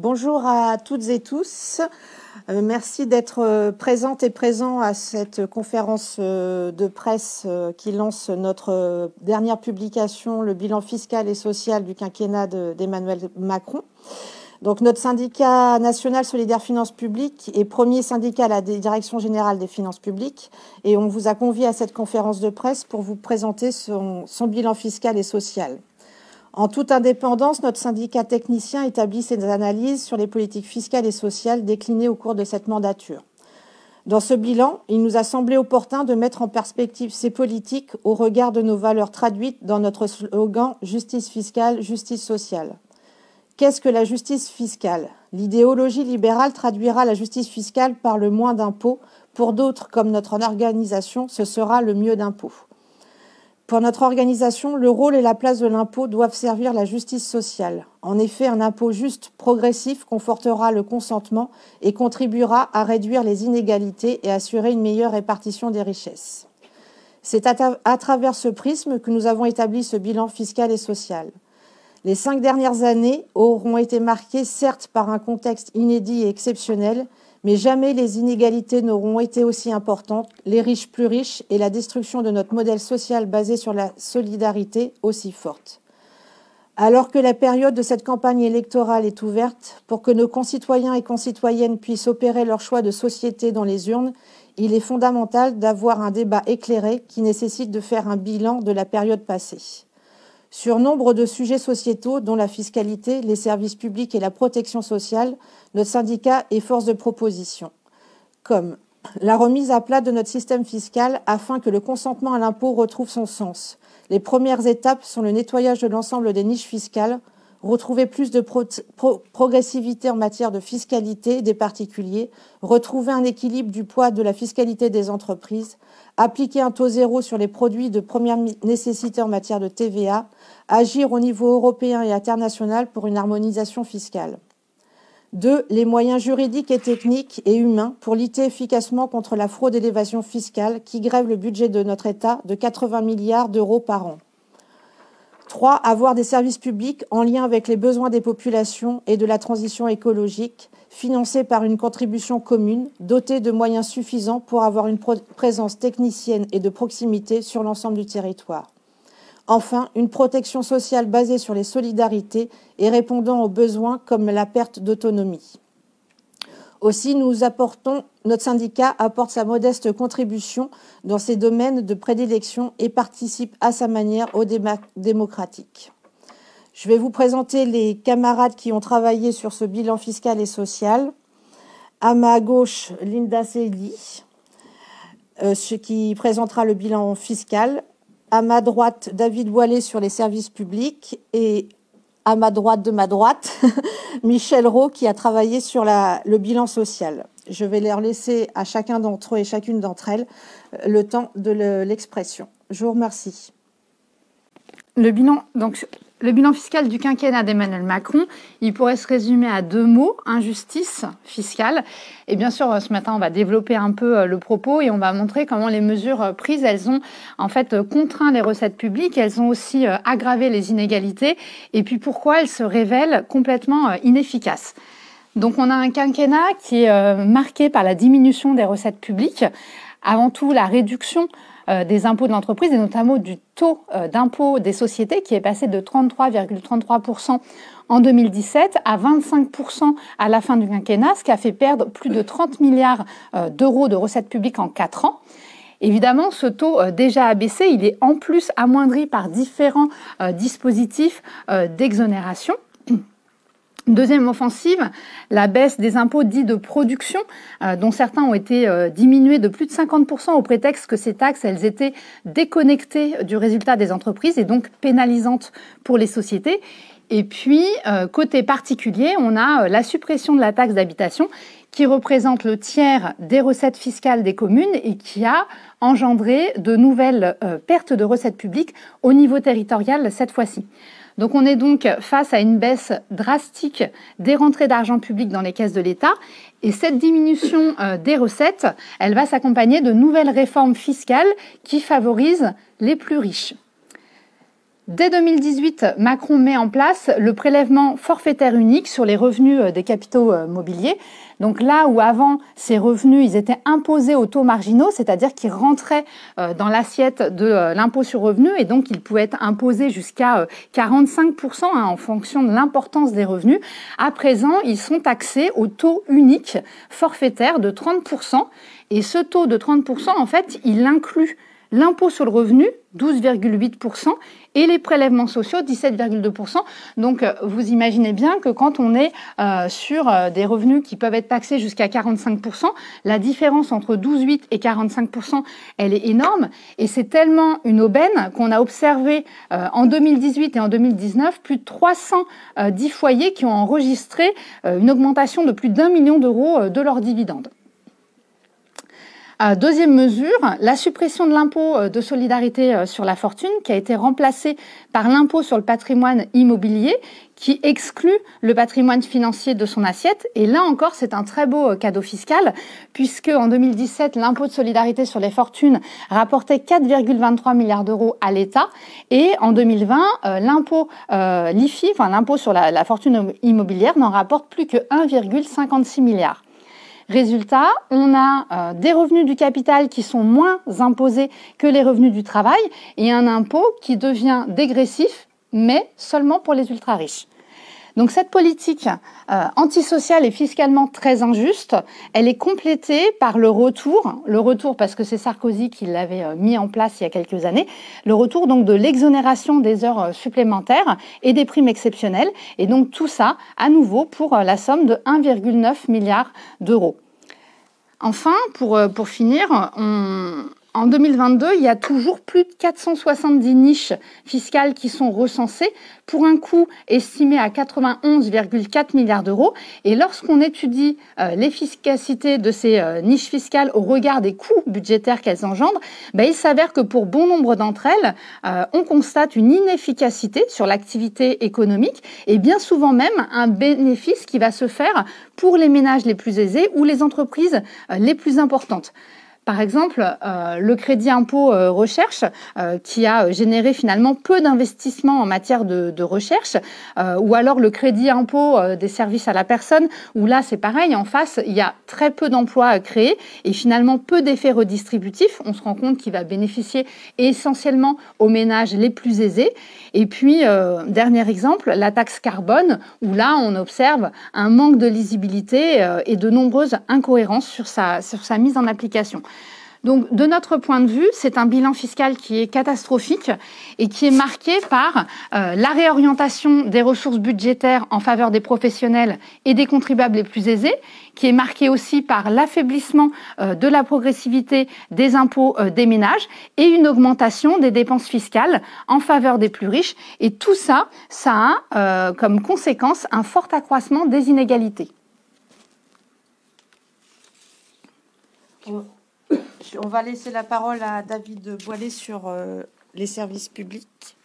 Bonjour à toutes et tous. Merci d'être présentes et présents à cette conférence de presse qui lance notre dernière publication, le bilan fiscal et social du quinquennat d'Emmanuel Macron. Donc, notre syndicat national solidaire finances publiques est premier syndicat à la Direction générale des finances publiques et on vous a convié à cette conférence de presse pour vous présenter son bilan fiscal et social. En toute indépendance, notre syndicat technicien établit ses analyses sur les politiques fiscales et sociales déclinées au cours de cette mandature. Dans ce bilan, il nous a semblé opportun de mettre en perspective ces politiques au regard de nos valeurs traduites dans notre slogan « Justice fiscale, justice sociale ». Qu'est-ce que la justice fiscale? L'idéologie libérale traduira la justice fiscale par le moins d'impôts. Pour d'autres, comme notre organisation, ce sera le mieux d'impôts. Pour notre organisation, le rôle et la place de l'impôt doivent servir la justice sociale. En effet, un impôt juste, progressif, confortera le consentement et contribuera à réduire les inégalités et assurer une meilleure répartition des richesses. C'est à travers ce prisme que nous avons établi ce bilan fiscal et social. Les 5 dernières années auront été marquées certes par un contexte inédit et exceptionnel, mais jamais les inégalités n'auront été aussi importantes, les riches plus riches et la destruction de notre modèle social basé sur la solidarité aussi forte. Alors que la période de cette campagne électorale est ouverte, pour que nos concitoyens et concitoyennes puissent opérer leur choix de société dans les urnes, il est fondamental d'avoir un débat éclairé qui nécessite de faire un bilan de la période passée. Sur nombre de sujets sociétaux, dont la fiscalité, les services publics et la protection sociale, notre syndicat est force de proposition, comme la remise à plat de notre système fiscal afin que le consentement à l'impôt retrouve son sens. Les premières étapes sont le nettoyage de l'ensemble des niches fiscales, retrouver plus de progressivité en matière de fiscalité des particuliers, retrouver un équilibre du poids de la fiscalité des entreprises, appliquer un taux zéro sur les produits de première nécessité en matière de TVA, agir au niveau européen et international pour une harmonisation fiscale. 2. Les moyens juridiques et techniques et humains pour lutter efficacement contre la fraude et l'évasion fiscale qui grèvent le budget de notre État de 80 milliards d'euros par an. 3. Avoir des services publics en lien avec les besoins des populations et de la transition écologique, financés par une contribution commune, dotés de moyens suffisants pour avoir une présence technicienne et de proximité sur l'ensemble du territoire. Enfin, une protection sociale basée sur les solidarités et répondant aux besoins comme la perte d'autonomie. Aussi, notre syndicat apporte sa modeste contribution dans ces domaines de prédilection et participe à sa manière au débat démocratique. Je vais vous présenter les camarades qui ont travaillé sur ce bilan fiscal et social. À ma gauche, Linda Sely, qui présentera le bilan fiscal. À ma droite, David Boilet sur les services publics et à ma droite de ma droite, Michel Roux qui a travaillé sur le bilan social. Je vais leur laisser à chacun d'entre eux et chacune d'entre elles le temps de l'expression. Je vous remercie. Le bilan fiscal du quinquennat d'Emmanuel Macron, il pourrait se résumer à 2 mots, injustice fiscale. Et bien sûr, ce matin, on va développer un peu le propos et on va montrer comment les mesures prises, elles ont en fait contraint les recettes publiques, elles ont aussi aggravé les inégalités et puis pourquoi elles se révèlent complètement inefficaces. Donc on a un quinquennat qui est marqué par la diminution des recettes publiques, avant tout la réduction des impôts de l'entreprise et notamment du taux d'impôt des sociétés qui est passé de 33,33% en 2017 à 25% à la fin du quinquennat, ce qui a fait perdre plus de 30 milliards d'euros de recettes publiques en 4 ans. Évidemment, ce taux déjà abaissé, il est en plus amoindri par différents dispositifs d'exonération. Deuxième offensive, la baisse des impôts dits de production, dont certains ont été diminués de plus de 50% au prétexte que ces taxes, elles étaient déconnectées du résultat des entreprises et donc pénalisantes pour les sociétés. Et puis, côté particulier, on a la suppression de la taxe d'habitation qui représente le tiers des recettes fiscales des communes et qui a engendré de nouvelles pertes de recettes publiques au niveau territorial cette fois-ci. Donc on est donc face à une baisse drastique des rentrées d'argent public dans les caisses de l'État et cette diminution des recettes, elle va s'accompagner de nouvelles réformes fiscales qui favorisent les plus riches. Dès 2018, Macron met en place le prélèvement forfaitaire unique sur les revenus des capitaux mobiliers. Donc là où avant, ces revenus ils étaient imposés aux taux marginaux, c'est-à-dire qu'ils rentraient dans l'assiette de l'impôt sur revenu et donc ils pouvaient être imposés jusqu'à 45% en fonction de l'importance des revenus. À présent, ils sont taxés au taux unique forfaitaire de 30%. Et ce taux de 30%, en fait, il inclut l'impôt sur le revenu, 12,8%, et les prélèvements sociaux, 17,2%. Donc, vous imaginez bien que quand on est sur des revenus qui peuvent être taxés jusqu'à 45%, la différence entre 12,8% et 45%, elle est énorme. Et c'est tellement une aubaine qu'on a observé en 2018 et en 2019 plus de 310 foyers qui ont enregistré une augmentation de plus d'1 million d'euros de leurs dividendes. Deuxième mesure, la suppression de l'impôt de solidarité sur la fortune qui a été remplacé par l'impôt sur le patrimoine immobilier qui exclut le patrimoine financier de son assiette. Et là encore, c'est un très beau cadeau fiscal puisque en 2017, l'impôt de solidarité sur les fortunes rapportait 4,23 milliards d'euros à l'État et en 2020, l'impôt l'IFI, enfin l'impôt sur la fortune immobilière n'en rapporte plus que 1,56 milliard. Résultat, on a des revenus du capital qui sont moins imposés que les revenus du travail et un impôt qui devient dégressif, mais seulement pour les ultra-riches. Donc cette politique antisociale et fiscalement très injuste, elle est complétée par le retour parce que c'est Sarkozy qui l'avait mis en place il y a quelques années, le retour donc de l'exonération des heures supplémentaires et des primes exceptionnelles. Et donc tout ça, à nouveau, pour la somme de 1,9 milliard d'euros. Enfin, pour finir, en 2022, il y a toujours plus de 470 niches fiscales qui sont recensées pour un coût estimé à 91,4 milliards d'euros. Et lorsqu'on étudie l'efficacité de ces niches fiscales au regard des coûts budgétaires qu'elles engendrent, il s'avère que pour bon nombre d'entre elles, on constate une inefficacité sur l'activité économique et bien souvent même un bénéfice qui va se faire pour les ménages les plus aisés ou les entreprises les plus importantes. Par exemple, le crédit impôt recherche qui a généré finalement peu d'investissements en matière de recherche, ou alors le crédit impôt des services à la personne, où là c'est pareil, en face il y a très peu d'emplois créés et finalement peu d'effets redistributifs. On se rend compte qu'il va bénéficier essentiellement aux ménages les plus aisés. Et puis, dernier exemple, la taxe carbone, où là on observe un manque de lisibilité et de nombreuses incohérences sur sa mise en application. Donc, de notre point de vue, c'est un bilan fiscal qui est catastrophique et qui est marqué par la réorientation des ressources budgétaires en faveur des professionnels et des contribuables les plus aisés, qui est marqué aussi par l'affaiblissement de la progressivité des impôts des ménages et une augmentation des dépenses fiscales en faveur des plus riches. Et tout ça, ça a comme conséquence un fort accroissement des inégalités. On va laisser la parole à David Boilet sur les services publics.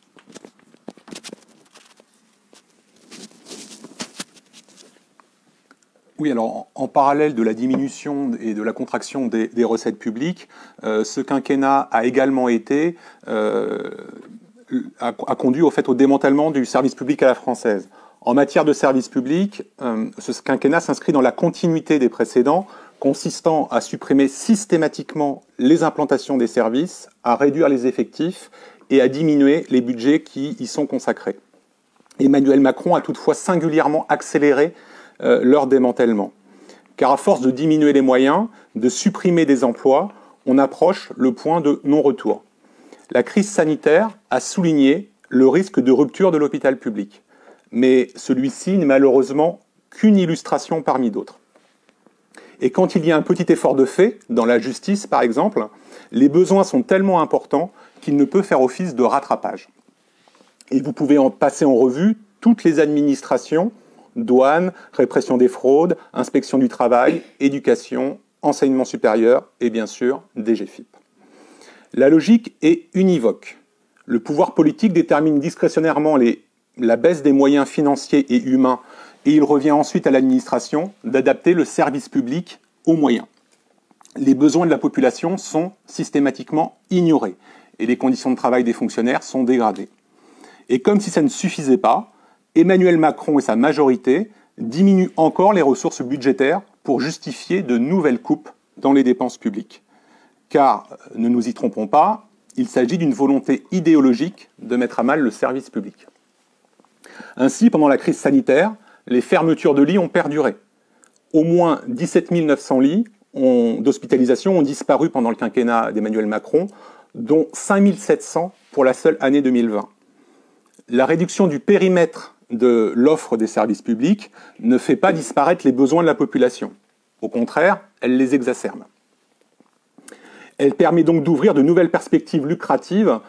Oui, alors en parallèle de la diminution et de la contraction des recettes publiques, ce quinquennat a également été a conduit au démantèlement du service public à la française. En matière de service public, ce quinquennat s'inscrit dans la continuité des précédents, consistant à supprimer systématiquement les implantations des services, à réduire les effectifs et à diminuer les budgets qui y sont consacrés. Emmanuel Macron a toutefois singulièrement accéléré leur démantèlement. Car à force de diminuer les moyens, de supprimer des emplois, on approche le point de non-retour. La crise sanitaire a souligné le risque de rupture de l'hôpital public. Mais celui-ci n'est malheureusement qu'une illustration parmi d'autres. Et quand il y a un petit effort de fait, dans la justice par exemple, les besoins sont tellement importants qu'il ne peut faire office de rattrapage. Et vous pouvez en passer en revue toutes les administrations, douane, répression des fraudes, inspection du travail, éducation, enseignement supérieur et bien sûr DGFiP. La logique est univoque. Le pouvoir politique détermine discrétionnairement la baisse des moyens financiers et humains et il revient ensuite à l'administration d'adapter le service public aux moyens. Les besoins de la population sont systématiquement ignorés et les conditions de travail des fonctionnaires sont dégradées. Et comme si ça ne suffisait pas, Emmanuel Macron et sa majorité diminuent encore les ressources budgétaires pour justifier de nouvelles coupes dans les dépenses publiques. Car, ne nous y trompons pas, il s'agit d'une volonté idéologique de mettre à mal le service public. Ainsi, pendant la crise sanitaire, les fermetures de lits ont perduré. Au moins 17 900 lits d'hospitalisation ont disparu pendant le quinquennat d'Emmanuel Macron, dont 5 700 pour la seule année 2020. La réduction du périmètre de l'offre des services publics ne fait pas disparaître les besoins de la population. Au contraire, elle les exacerbe. Elle permet donc d'ouvrir de nouvelles perspectives lucratives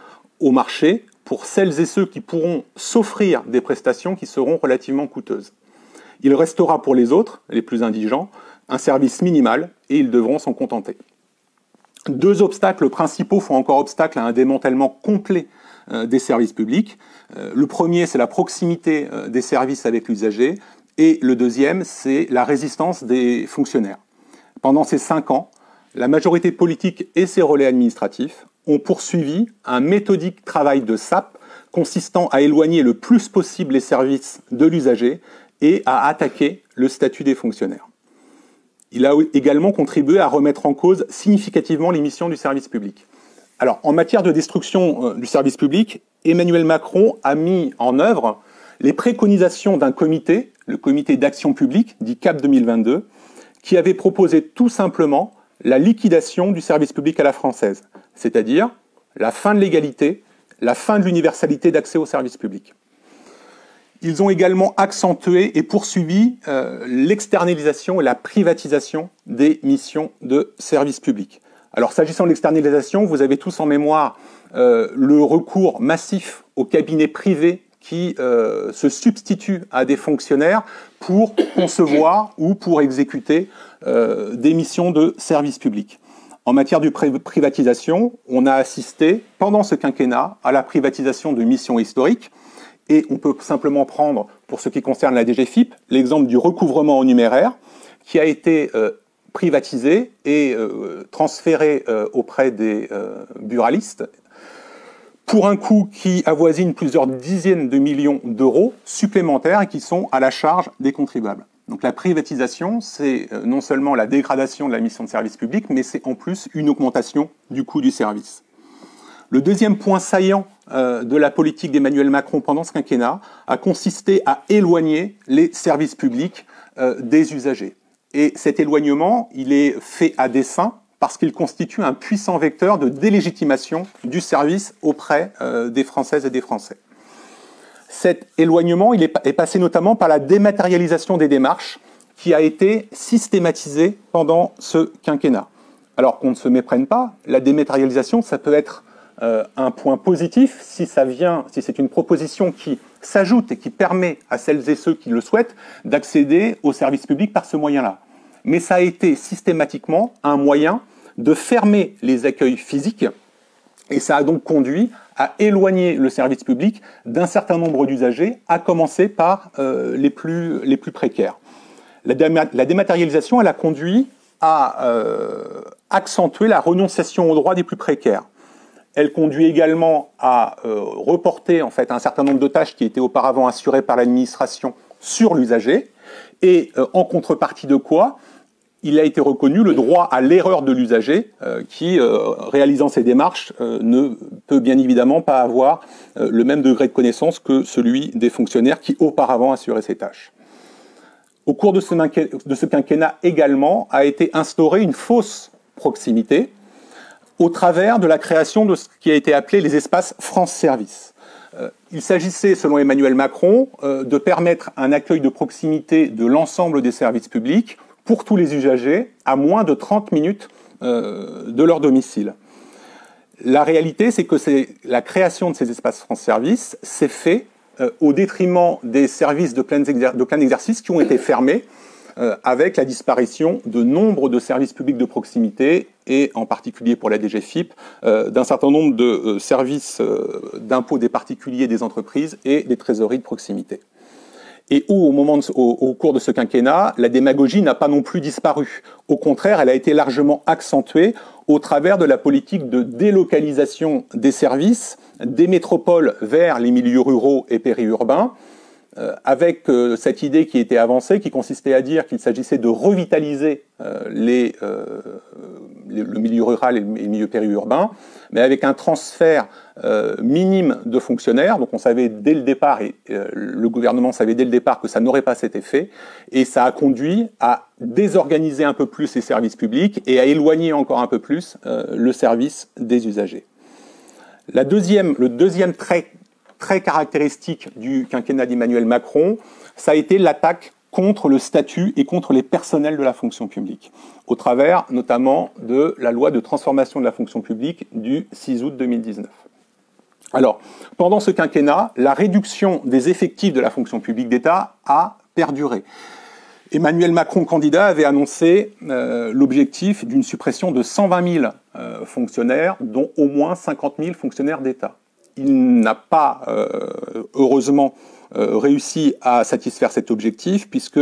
au marché pour celles et ceux qui pourront s'offrir des prestations qui seront relativement coûteuses. Il restera pour les autres, les plus indigents, un service minimal et ils devront s'en contenter. Deux obstacles principaux font encore obstacle à un démantèlement complet des services publics. Le premier, c'est la proximité des services avec l'usager, et le deuxième, c'est la résistance des fonctionnaires. Pendant ces 5 ans, la majorité politique et ses relais administratifs ont poursuivi un méthodique travail de sape consistant à éloigner le plus possible les services de l'usager et à attaquer le statut des fonctionnaires. Il a également contribué à remettre en cause significativement les missions du service public. Alors, en matière de destruction du service public, Emmanuel Macron a mis en œuvre les préconisations d'un comité, le comité d'action publique, dit CAP 2022, qui avait proposé tout simplement la liquidation du service public à la française, c'est-à-dire la fin de l'égalité, la fin de l'universalité d'accès au service public. Ils ont également accentué et poursuivi l'externalisation et la privatisation des missions de service public. Alors, s'agissant de l'externalisation, vous avez tous en mémoire le recours massif aux cabinets privés qui se substituent à des fonctionnaires pour concevoir ou pour exécuter des missions de service public. En matière de privatisation, on a assisté pendant ce quinquennat à la privatisation de missions historiques. Et on peut simplement prendre, pour ce qui concerne la DGFiP, l'exemple du recouvrement en numéraire, qui a été privatisé et transféré auprès des buralistes pour un coût qui avoisine plusieurs dizaines de millions d'euros supplémentaires et qui sont à la charge des contribuables. Donc la privatisation, c'est non seulement la dégradation de la mission de service public, mais c'est en plus une augmentation du coût du service. Le deuxième point saillant de la politique d'Emmanuel Macron pendant ce quinquennat a consisté à éloigner les services publics des usagers. Et cet éloignement, il est fait à dessein parce qu'il constitue un puissant vecteur de délégitimation du service auprès des Françaises et des Français. Cet éloignement, il est passé notamment par la dématérialisation des démarches qui a été systématisée pendant ce quinquennat. Alors qu'on ne se méprenne pas, la dématérialisation, ça peut être un point positif si c'est une proposition qui s'ajoute et qui permet à celles et ceux qui le souhaitent d'accéder au service public par ce moyen-là. Mais ça a été systématiquement un moyen de fermer les accueils physiques et ça a donc conduit à éloigner le service public d'un certain nombre d'usagers, à commencer par les plus précaires. La dématérialisation, elle a conduit à accentuer la renonciation aux droits des plus précaires. Elle conduit également à reporter en fait un certain nombre de tâches qui étaient auparavant assurées par l'administration sur l'usager, et en contrepartie de quoi il a été reconnu le droit à l'erreur de l'usager qui, réalisant ces démarches, ne peut bien évidemment pas avoir le même degré de connaissance que celui des fonctionnaires qui auparavant assuraient ces tâches. Au cours de ce quinquennat également a été instaurée une fausse proximité au travers de la création de ce qui a été appelé les espaces France Service. Il s'agissait, selon Emmanuel Macron, de permettre un accueil de proximité de l'ensemble des services publics pour tous les usagers à moins de 30 minutes de leur domicile. La réalité, c'est que la création de ces espaces France Service s'est fait au détriment des services de plein exercice qui ont été fermés avec la disparition de nombre de services publics de proximité et en particulier pour la DGFiP, d'un certain nombre de services d'impôts des particuliers et des entreprises et des trésoreries de proximité. et où, au cours de ce quinquennat, la démagogie n'a pas non plus disparu. Au contraire, elle a été largement accentuée au travers de la politique de délocalisation des services des métropoles vers les milieux ruraux et périurbains, avec cette idée qui était avancée, qui consistait à dire qu'il s'agissait de revitaliser le milieu rural et le milieu périurbain, mais avec un transfert minime de fonctionnaires. Donc on savait dès le départ, et le gouvernement savait dès le départ que ça n'aurait pas cet effet, et ça a conduit à désorganiser un peu plus les services publics et à éloigner encore un peu plus le service des usagers. Le deuxième trait très caractéristique du quinquennat d'Emmanuel Macron, ça a été l'attaque contre le statut et contre les personnels de la fonction publique, au travers notamment de la loi de transformation de la fonction publique du 6 août 2019. Alors, pendant ce quinquennat, la réduction des effectifs de la fonction publique d'État a perduré. Emmanuel Macron, candidat, avait annoncé l'objectif d'une suppression de 120 000 fonctionnaires, dont au moins 50 000 fonctionnaires d'État. Il n'a pas, heureusement, réussi à satisfaire cet objectif, puisque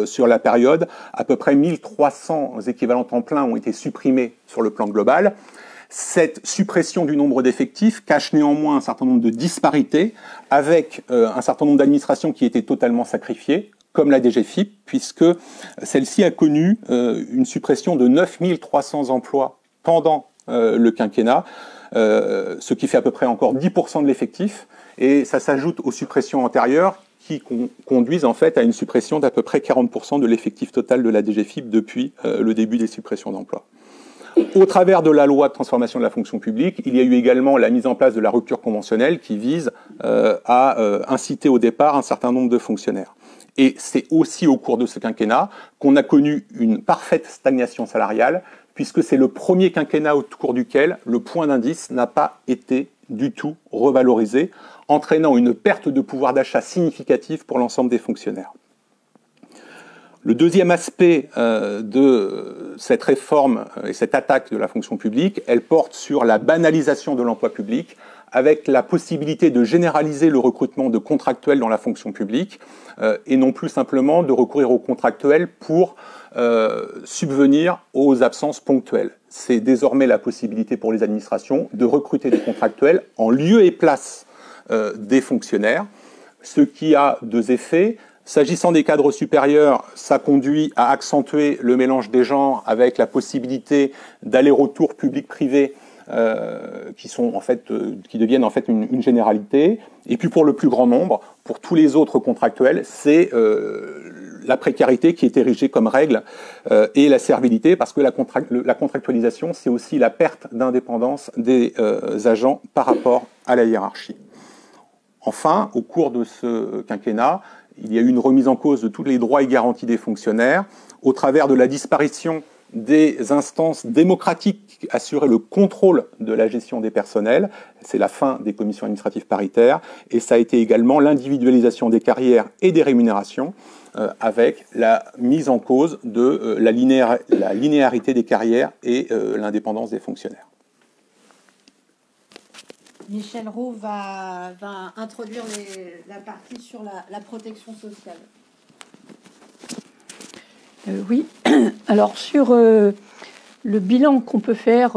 sur la période, à peu près 1300 équivalents temps plein ont été supprimés sur le plan global. Cette suppression du nombre d'effectifs cache néanmoins un certain nombre de disparités, avec un certain nombre d'administrations qui étaient totalement sacrifiées, comme la DGFiP, puisque celle-ci a connu une suppression de 9300 emplois pendant le quinquennat, ce qui fait à peu près encore 10% de l'effectif, et ça s'ajoute aux suppressions antérieures qui conduisent en fait à une suppression d'à peu près 40% de l'effectif total de la DGFiP depuis le début des suppressions d'emplois. Au travers de la loi de transformation de la fonction publique, il y a eu également la mise en place de la rupture conventionnelle qui vise à inciter au départ un certain nombre de fonctionnaires. Et c'est aussi au cours de ce quinquennat qu'on a connu une parfaite stagnation salariale, puisque c'est le premier quinquennat au cours duquel le point d'indice n'a pas été du tout revalorisé, entraînant une perte de pouvoir d'achat significative pour l'ensemble des fonctionnaires. Le deuxième aspect de cette réforme et cette attaque de la fonction publique, elle porte sur la banalisation de l'emploi public, avec la possibilité de généraliser le recrutement de contractuels dans la fonction publique, et non plus simplement de recourir aux contractuels pour subvenir aux absences ponctuelles. C'est désormais la possibilité pour les administrations de recruter des contractuels en lieu et place des fonctionnaires, ce qui a deux effets. S'agissant des cadres supérieurs, ça conduit à accentuer le mélange des genres avec la possibilité d'aller-retour public-privé qui deviennent en fait une généralité. Et puis pour le plus grand nombre, pour tous les autres contractuels, c'est la précarité qui est érigée comme règle et la servilité, parce que la contractualisation, c'est aussi la perte d'indépendance des agents par rapport à la hiérarchie. Enfin, au cours de ce quinquennat, il y a eu une remise en cause de tous les droits et garanties des fonctionnaires au travers de la disparition des instances démocratiques qui assuraient le contrôle de la gestion des personnels. C'est la fin des commissions administratives paritaires, et ça a été également l'individualisation des carrières et des rémunérations, avec la mise en cause de la linéarité des carrières et l'indépendance des fonctionnaires. Michel Roux va introduire la partie sur la protection sociale. Oui, alors sur le bilan qu'on peut faire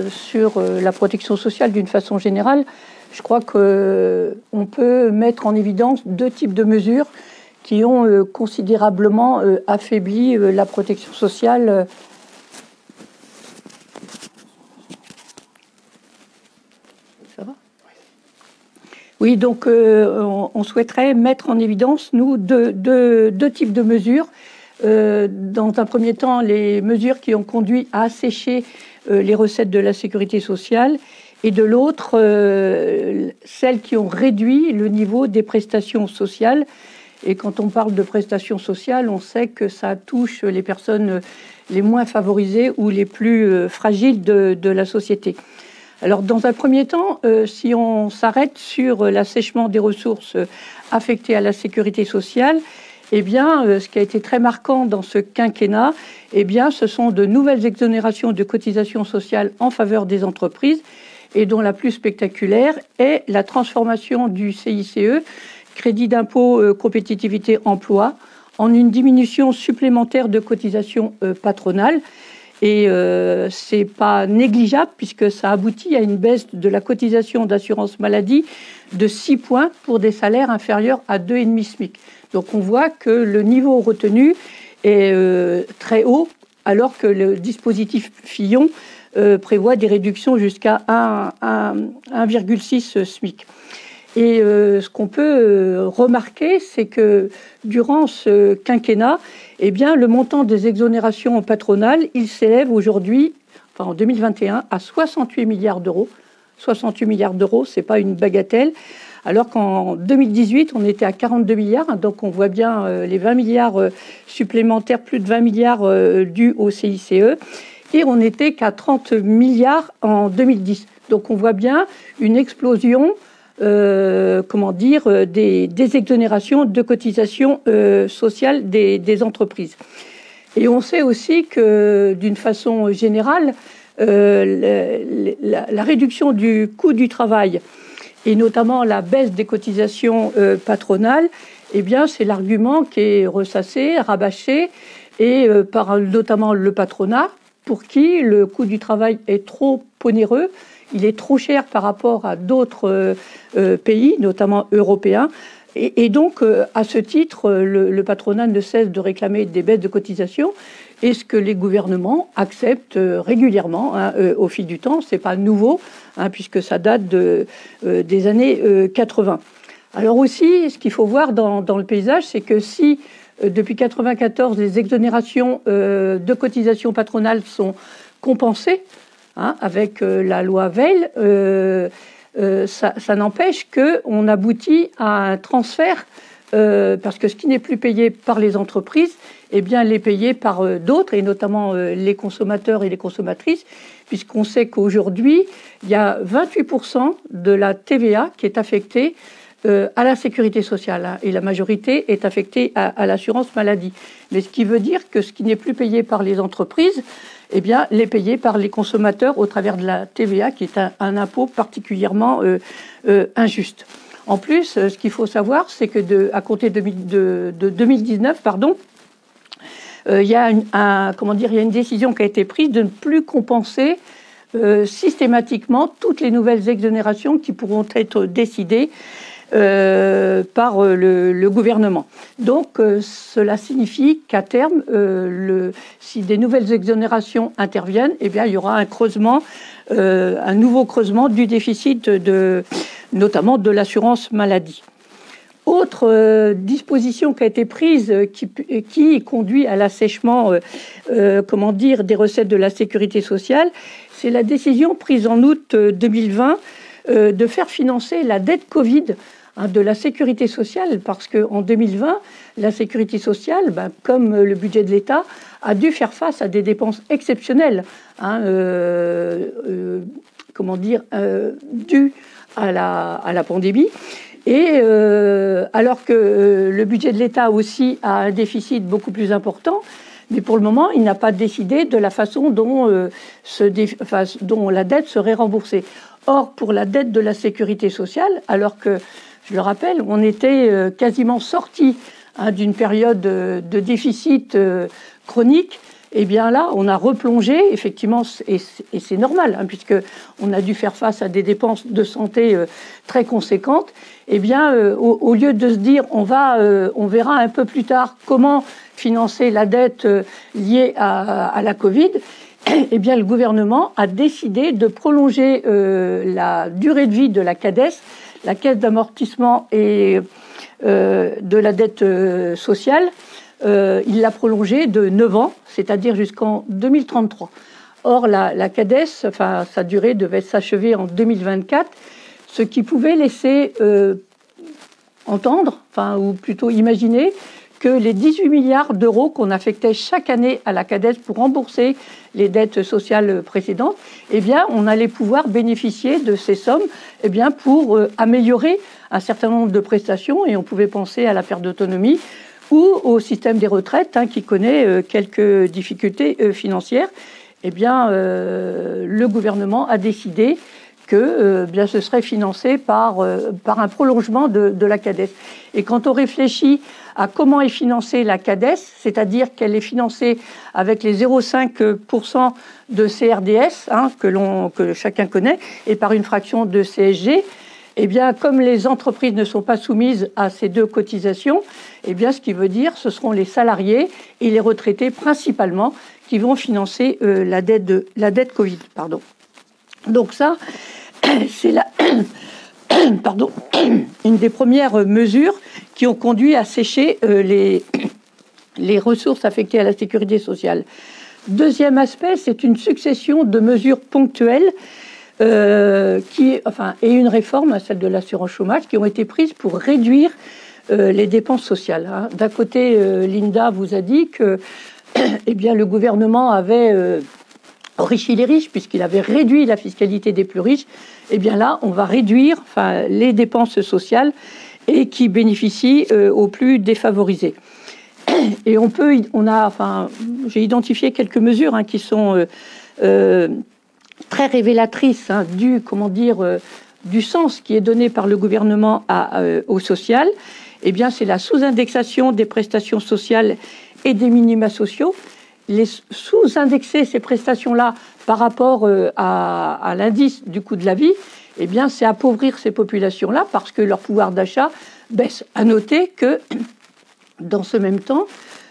sur la protection sociale d'une façon générale, je crois qu'on peut mettre en évidence deux types de mesures qui ont considérablement affaibli la protection sociale. Ça va ? Oui, donc on souhaiterait mettre en évidence, nous, deux types de mesures. Dans un premier temps, les mesures qui ont conduit à assécher les recettes de la sécurité sociale, et de l'autre, celles qui ont réduit le niveau des prestations sociales. Et quand on parle de prestations sociales, on sait que ça touche les personnes les moins favorisées ou les plus fragiles de la société. Alors, dans un premier temps, si on s'arrête sur l'assèchement des ressources affectées à la sécurité sociale, eh bien, ce qui a été très marquant dans ce quinquennat, eh bien, ce sont de nouvelles exonérations de cotisations sociales en faveur des entreprises, et dont la plus spectaculaire est la transformation du CICE, crédit d'impôt compétitivité emploi, en une diminution supplémentaire de cotisations patronales. Et ce n'est pas négligeable puisque ça aboutit à une baisse de la cotisation d'assurance maladie de 6 points pour des salaires inférieurs à 2,5 SMIC. Donc on voit que le niveau retenu est très haut alors que le dispositif Fillon prévoit des réductions jusqu'à 1,6 SMIC. Et ce qu'on peut remarquer, c'est que durant ce quinquennat, eh bien, le montant des exonérations patronales, il s'élève aujourd'hui, enfin en 2021, à 68 milliards d'euros. 68 milliards d'euros, ce n'est pas une bagatelle. Alors qu'en 2018, on était à 42 milliards. Donc on voit bien les 20 milliards supplémentaires, plus de 20 milliards dus au CICE. Et on n'était qu'à 30 milliards en 2010. Donc on voit bien une explosion des exonérations de cotisations sociales des entreprises. Et on sait aussi que, d'une façon générale, la réduction du coût du travail et notamment la baisse des cotisations patronales, eh bien, c'est l'argument qui est ressassé, rabâché, et par notamment le patronat, pour qui le coût du travail est trop onéreux. Il est trop cher par rapport à d'autres pays, notamment européens. Et donc, à ce titre, le patronat ne cesse de réclamer des baisses de cotisations, et ce que les gouvernements acceptent régulièrement au fil du temps. Ce n'est pas nouveau, puisque ça date des années 80. Alors aussi, ce qu'il faut voir dans le paysage, c'est que si, depuis 1994, les exonérations de cotisations patronales sont compensées, avec la loi Veil, ça n'empêche qu'on aboutit à un transfert, parce que ce qui n'est plus payé par les entreprises, eh bien, l'est payé par d'autres, et notamment les consommateurs et les consommatrices, puisqu'on sait qu'aujourd'hui, il y a 28% de la TVA qui est affectée à la sécurité sociale, et la majorité est affectée à l'assurance maladie. Mais ce qui veut dire que ce qui n'est plus payé par les entreprises, eh bien, l'est payé par les consommateurs au travers de la TVA, qui est un impôt particulièrement injuste. En plus, ce qu'il faut savoir, c'est que à compter de 2019, il y a une décision qui a été prise de ne plus compenser systématiquement toutes les nouvelles exonérations qui pourront être décidées par le gouvernement. Donc, cela signifie qu'à terme, si des nouvelles exonérations interviennent, eh bien, il y aura un nouveau creusement du déficit, notamment de l'assurance maladie. Autre disposition qui a été prise, qui conduit à l'assèchement des recettes de la sécurité sociale, c'est la décision prise en août 2020 de faire financer la dette Covid de la sécurité sociale, parce qu'en 2020, la sécurité sociale, comme le budget de l'État, a dû faire face à des dépenses exceptionnelles, dues à la pandémie. Et alors que le budget de l'État aussi a un déficit beaucoup plus important, mais pour le moment, il n'a pas décidé de la façon dont la dette serait remboursée. Or, pour la dette de la sécurité sociale, alors que, je le rappelle, on était quasiment sorti d'une période de déficit chronique, eh bien là, on a replongé, effectivement, et c'est normal, puisqu'on a dû faire face à des dépenses de santé très conséquentes. Eh bien, au lieu de se dire, on verra un peu plus tard comment financer la dette liée à la Covid, eh bien, le gouvernement a décidé de prolonger la durée de vie de la CADES, la Caisse d'amortissement et de la dette sociale. Il l'a prolongée de 9 ans, c'est-à-dire jusqu'en 2033. Or, la CADES, sa durée devait s'achever en 2024, ce qui pouvait laisser entendre, ou plutôt imaginer, que les 18 milliards d'euros qu'on affectait chaque année à la CADES pour rembourser les dettes sociales précédentes, eh bien, on allait pouvoir bénéficier de ces sommes, pour améliorer un certain nombre de prestations, et on pouvait penser à la perte d'autonomie ou au système des retraites, qui connaît quelques difficultés financières. Eh bien, le gouvernement a décidé que bien, ce serait financé par un prolongement de la CADES. Et quand on réfléchit à comment est financée la CADES, c'est-à-dire qu'elle est financée avec les 0,5% de CRDS, hein, que chacun connaît, et par une fraction de CSG, eh bien, comme les entreprises ne sont pas soumises à ces deux cotisations, eh bien, ce qui veut dire ce seront les salariés et les retraités principalement qui vont financer la dette Covid. Pardon. Donc ça, c'est une des premières mesures qui ont conduit à sécher les ressources affectées à la sécurité sociale. Deuxième aspect, c'est une succession de mesures ponctuelles et une réforme, celle de l'assurance chômage, qui ont été prises pour réduire les dépenses sociales. Hein. D'un côté, Linda vous a dit que eh bien, le gouvernement avait enrichi les riches puisqu'il avait réduit la fiscalité des plus riches. Eh bien là, on va réduire les dépenses sociales et qui bénéficient aux plus défavorisés. Et j'ai identifié quelques mesures qui sont très révélatrices du sens qui est donné par le gouvernement au social. Eh bien, c'est la sous-indexation des prestations sociales et des minima sociaux. Les sous-indexer ces prestations-là par rapport à l'indice du coût de la vie, eh bien, c'est appauvrir ces populations-là parce que leur pouvoir d'achat baisse. À noter que, dans ce même temps,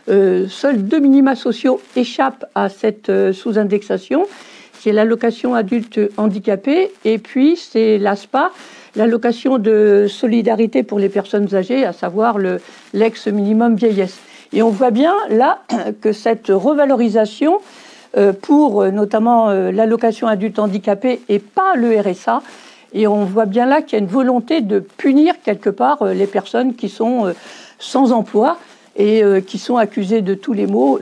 seuls 2 minima sociaux échappent à cette sous-indexation. C'est l'allocation adulte handicapé et puis c'est l'ASPA, l'allocation de solidarité pour les personnes âgées, à savoir l'ex-minimum vieillesse. Et on voit bien là que cette revalorisation pour notamment l'allocation adulte handicapé et pas le RSA, et on voit bien là qu'il y a une volonté de punir quelque part les personnes qui sont sans emploi et qui sont accusées de tous les maux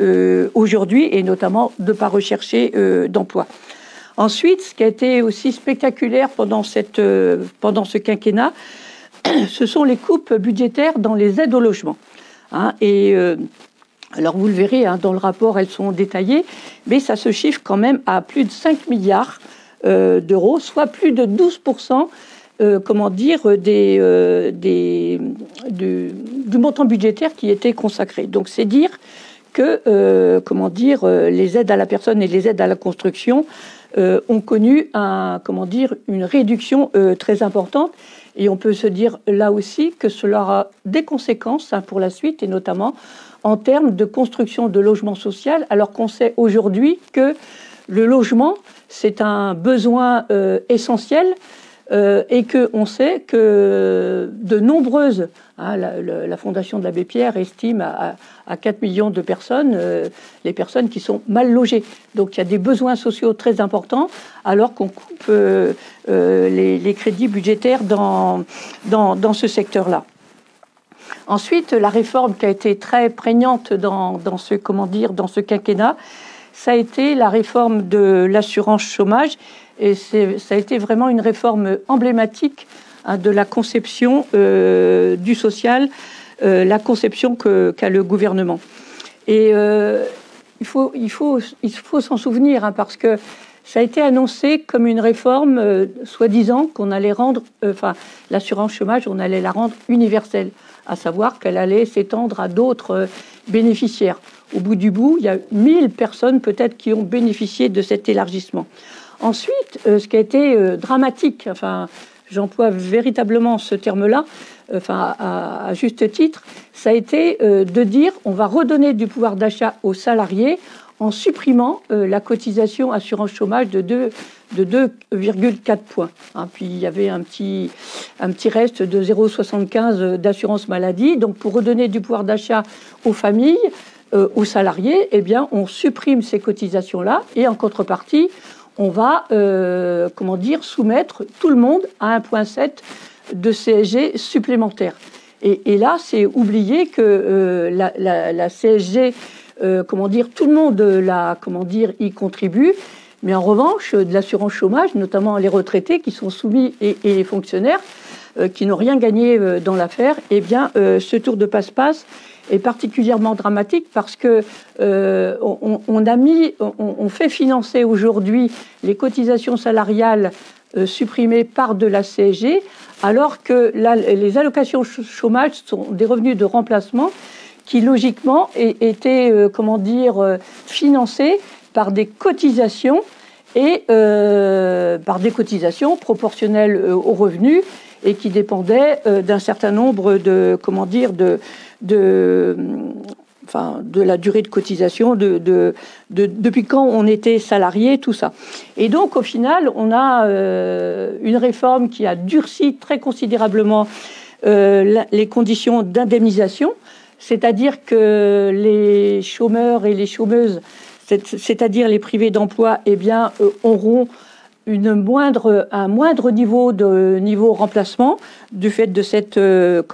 aujourd'hui et notamment de ne pas rechercher d'emploi. Ensuite, ce qui a été aussi spectaculaire pendant ce quinquennat, ce sont les coupes budgétaires dans les aides au logement. Alors vous le verrez, dans le rapport, elles sont détaillées, mais ça se chiffre quand même à plus de 5 milliards d'euros, soit plus de 12% du montant budgétaire qui était consacré. Donc c'est dire que les aides à la personne et les aides à la construction ont connu une réduction très importante. Et on peut se dire là aussi que cela aura des conséquences pour la suite, et notamment en termes de construction de logement social, alors qu'on sait aujourd'hui que le logement, c'est un besoin essentiel et qu'on sait que de nombreuses, la Fondation de l'Abbé Pierre estime à 4 millions de personnes, les personnes qui sont mal logées. Donc il y a des besoins sociaux très importants, alors qu'on coupe les crédits budgétaires dans ce secteur-là. Ensuite, la réforme qui a été très prégnante dans ce quinquennat, ça a été la réforme de l'assurance chômage. Et ça a été vraiment une réforme emblématique de la conception du social, la conception qu'a le gouvernement. Et il faut s'en souvenir, parce que ça a été annoncé comme une réforme, soi-disant qu'on allait rendre, l'assurance chômage, on allait la rendre universelle, à savoir qu'elle allait s'étendre à d'autres bénéficiaires. Au bout du bout, il y a 1000 personnes peut-être qui ont bénéficié de cet élargissement. Ensuite, ce qui a été dramatique, j'emploie véritablement ce terme-là, à juste titre, ça a été de dire on va redonner du pouvoir d'achat aux salariés en supprimant la cotisation assurance chômage de 2,4 points. Puis il y avait un petit reste de 0,75 d'assurance maladie. Donc pour redonner du pouvoir d'achat aux familles, aux salariés, eh bien on supprime ces cotisations-là et en contrepartie, on va soumettre tout le monde à 1,7 de CSG supplémentaire. Et là, c'est oublier que la CSG, tout le monde y contribue, mais en revanche, de l'assurance chômage, notamment les retraités qui sont soumis et les fonctionnaires qui n'ont rien gagné dans l'affaire, eh bien, ce tour de passe-passe est particulièrement dramatique parce que on fait financer aujourd'hui les cotisations salariales supprimés par de la CSG, alors que les allocations chômage sont des revenus de remplacement qui, logiquement, étaient financés par des cotisations et par des cotisations proportionnelles aux revenus et qui dépendaient d'un certain nombre de la durée de cotisation, depuis quand on était salarié, tout ça. Et donc, au final, on a une réforme qui a durci très considérablement les conditions d'indemnisation, c'est-à-dire que les chômeurs et les chômeuses, c'est-à-dire les privés d'emploi, eh bien, auront un moindre niveau remplacement du fait de cette du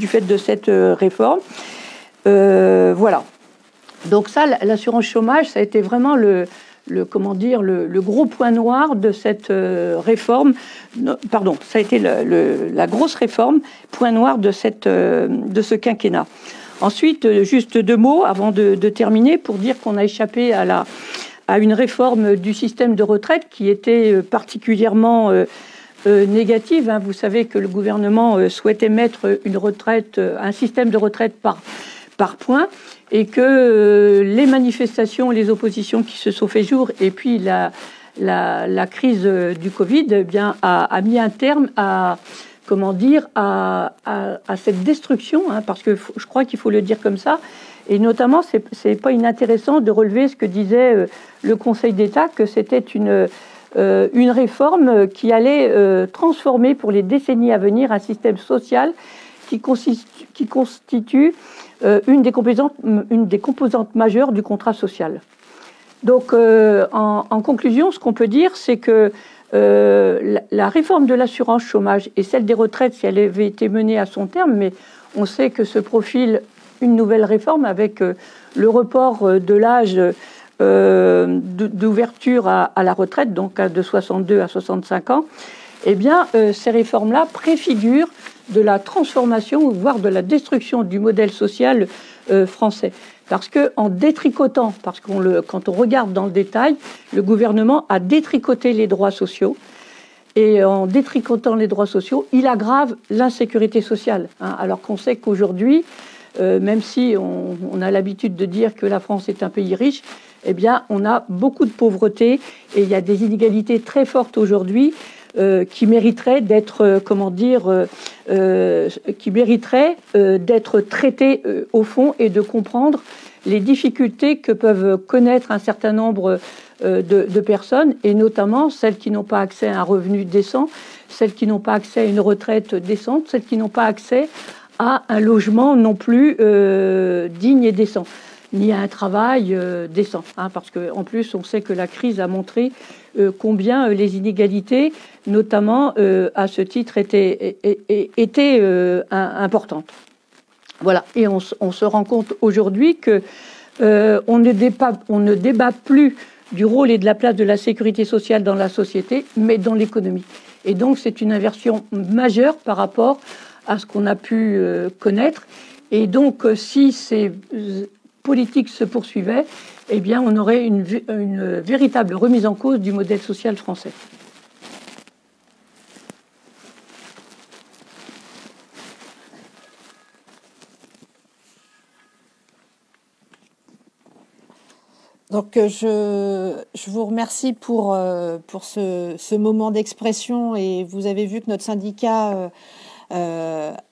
fait de cette réforme. Voilà. Donc ça, l'assurance chômage, ça a été vraiment le gros point noir de cette réforme. Pardon, ça a été la grosse réforme, point noir de ce quinquennat. Ensuite, juste 2 mots avant de terminer pour dire qu'on a échappé à une réforme du système de retraite qui était particulièrement négative. Vous savez que le gouvernement souhaitait mettre un système de retraite par points et que les manifestations, les oppositions qui se sont fait jour et puis la crise du Covid a mis un terme à cette destruction, parce que je crois qu'il faut le dire comme ça. Et notamment, c'est pas inintéressant de relever ce que disait le Conseil d'État, que c'était une réforme qui allait transformer pour les décennies à venir un système social qui constitue une des composantes majeures du contrat social. Donc, en conclusion, ce qu'on peut dire, c'est que la réforme de l'assurance chômage et celle des retraites, si elle avait été menée à son terme, mais on sait que se profile une nouvelle réforme avec le report de l'âge d'ouverture à la retraite, donc de 62 à 65 ans, eh bien, ces réformes-là préfigurent de la transformation, voire de la destruction du modèle social français. Parce qu'en détricotant, quand on regarde dans le détail, le gouvernement a détricoté les droits sociaux. Et en détricotant les droits sociaux, il aggrave l'insécurité sociale. Alors qu'on sait qu'aujourd'hui, même si on a l'habitude de dire que la France est un pays riche, eh bien, on a beaucoup de pauvreté et il y a des inégalités très fortes aujourd'hui qui mériteraient d'être, d'être traitées au fond et de comprendre les difficultés que peuvent connaître un certain nombre de personnes, et notamment celles qui n'ont pas accès à un revenu décent, celles qui n'ont pas accès à une retraite décente, celles qui n'ont pas accès à un logement non plus digne et décent, ni à un travail décent. Parce qu'en plus, on sait que la crise a montré combien les inégalités, notamment à ce titre, étaient importantes. Voilà. Et on se rend compte aujourd'hui que on ne débat plus du rôle et de la place de la sécurité sociale dans la société, mais dans l'économie. Et donc, c'est une inversion majeure par rapport à ce qu'on a pu connaître. Et donc, si ces politiques se poursuivaient, eh bien, on aurait une véritable remise en cause du modèle social français. Donc, je vous remercie pour ce moment d'expression, et vous avez vu que notre syndicat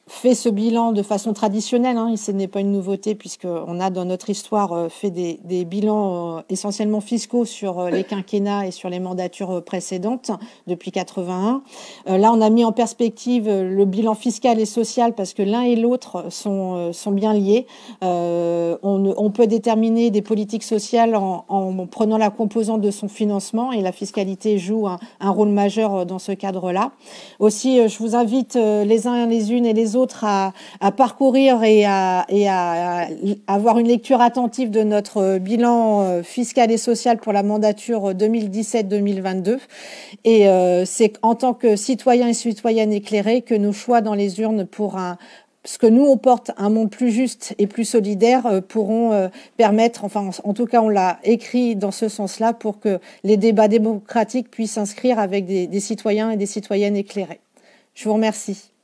fait ce bilan de façon traditionnelle, ce n'est pas une nouveauté puisqu'on a dans notre histoire fait des bilans essentiellement fiscaux sur les quinquennats et sur les mandatures précédentes depuis 81. Là, on a mis en perspective le bilan fiscal et social parce que l'un et l'autre sont bien liés. On peut déterminer des politiques sociales en prenant la composante de son financement, et la fiscalité joue un rôle majeur dans ce cadre-là. Aussi, je vous invite les uns, les unes et les autres à parcourir et à avoir une lecture attentive de notre bilan fiscal et social pour la mandature 2017-2022. Et c'est en tant que citoyens et citoyennes éclairés que nos choix dans les urnes pour ce que nous on porte, un monde plus juste et plus solidaire, pourront permettre, enfin en tout cas on l'a écrit dans ce sens-là, pour que les débats démocratiques puissent s'inscrire avec des citoyens et des citoyennes éclairés. Je vous remercie.